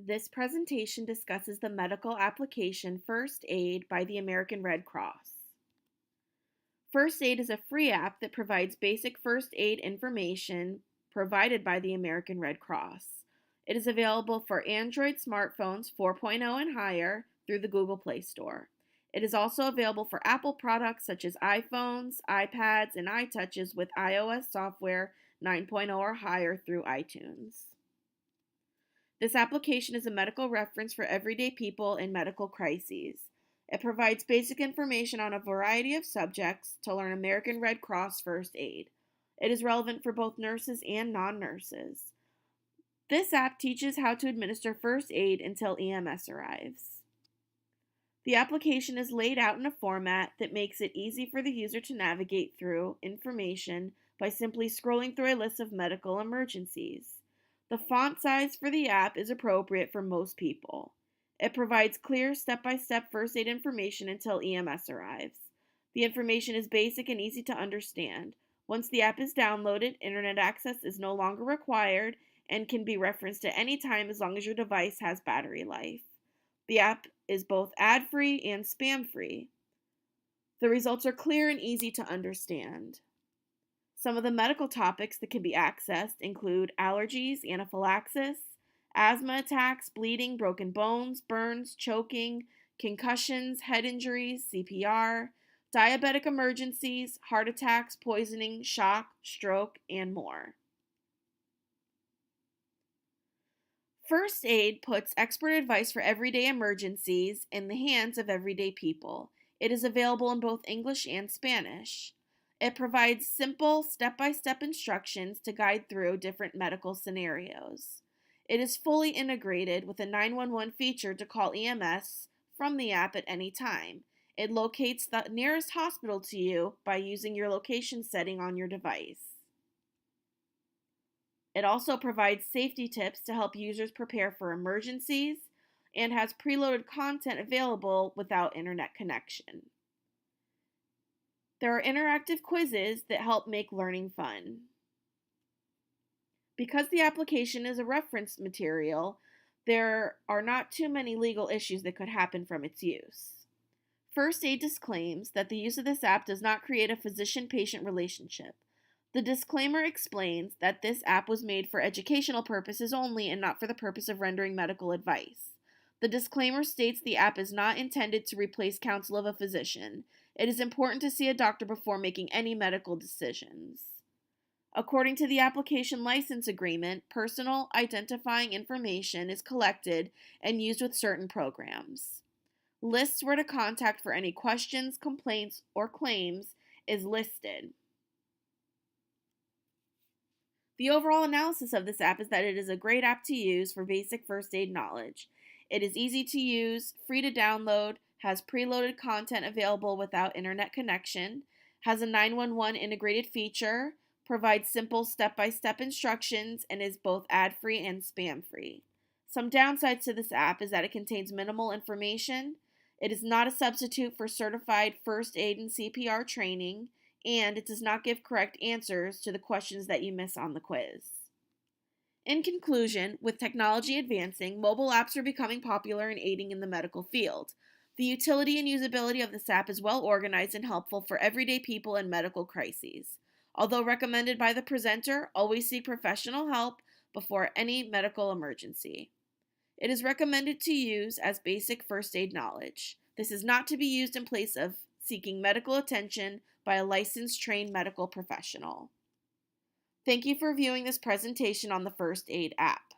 This presentation discusses the medical application First Aid by the American Red Cross. First Aid is a free app that provides basic first aid information provided by the American Red Cross. It is available for Android smartphones 4.0 and higher through the Google Play Store. It is also available for Apple products such as iPhones, iPads, and iTouches with iOS software 9.0 or higher through iTunes. This application is a medical reference for everyday people in medical crises. It provides basic information on a variety of subjects to learn American Red Cross first aid. It is relevant for both nurses and non-nurses. This app teaches how to administer first aid until EMS arrives. The application is laid out in a format that makes it easy for the user to navigate through information by simply scrolling through a list of medical emergencies. The font size for the app is appropriate for most people. It provides clear step-by-step first aid information until EMS arrives. The information is basic and easy to understand. Once the app is downloaded, internet access is no longer required and can be referenced at any time as long as your device has battery life. The app is both ad-free and spam-free. The results are clear and easy to understand. Some of the medical topics that can be accessed include allergies, anaphylaxis, asthma attacks, bleeding, broken bones, burns, choking, concussions, head injuries, CPR, diabetic emergencies, heart attacks, poisoning, shock, stroke, and more. First Aid puts expert advice for everyday emergencies in the hands of everyday people. It is available in both English and Spanish. It provides simple, step-by-step instructions to guide through different medical scenarios. It is fully integrated with a 911 feature to call EMS from the app at any time. It locates the nearest hospital to you by using your location setting on your device. It also provides safety tips to help users prepare for emergencies and has preloaded content available without internet connection. There are interactive quizzes that help make learning fun. Because the application is a reference material, there are not too many legal issues that could happen from its use. First Aid disclaims that the use of this app does not create a physician-patient relationship. The disclaimer explains that this app was made for educational purposes only and not for the purpose of rendering medical advice. The disclaimer states the app is not intended to replace counsel of a physician. It is important to see a doctor before making any medical decisions. According to the application license agreement, personal identifying information is collected and used with certain programs. Lists where to contact for any questions, complaints, or claims is listed. The overall analysis of this app is that it is a great app to use for basic first aid knowledge. It is easy to use, free to download, has preloaded content available without internet connection, has a 911 integrated feature, provides simple step-by-step instructions, and is both ad-free and spam-free. Some downsides to this app is that it contains minimal information, it is not a substitute for certified first aid and CPR training, and it does not give correct answers to the questions that you miss on the quiz. In conclusion, with technology advancing, mobile apps are becoming popular and aiding in the medical field. The utility and usability of this app is well organized and helpful for everyday people in medical crises. Although recommended by the presenter, always seek professional help before any medical emergency. It is recommended to use as basic first aid knowledge. This is not to be used in place of seeking medical attention by a licensed trained medical professional. Thank you for viewing this presentation on the First Aid app.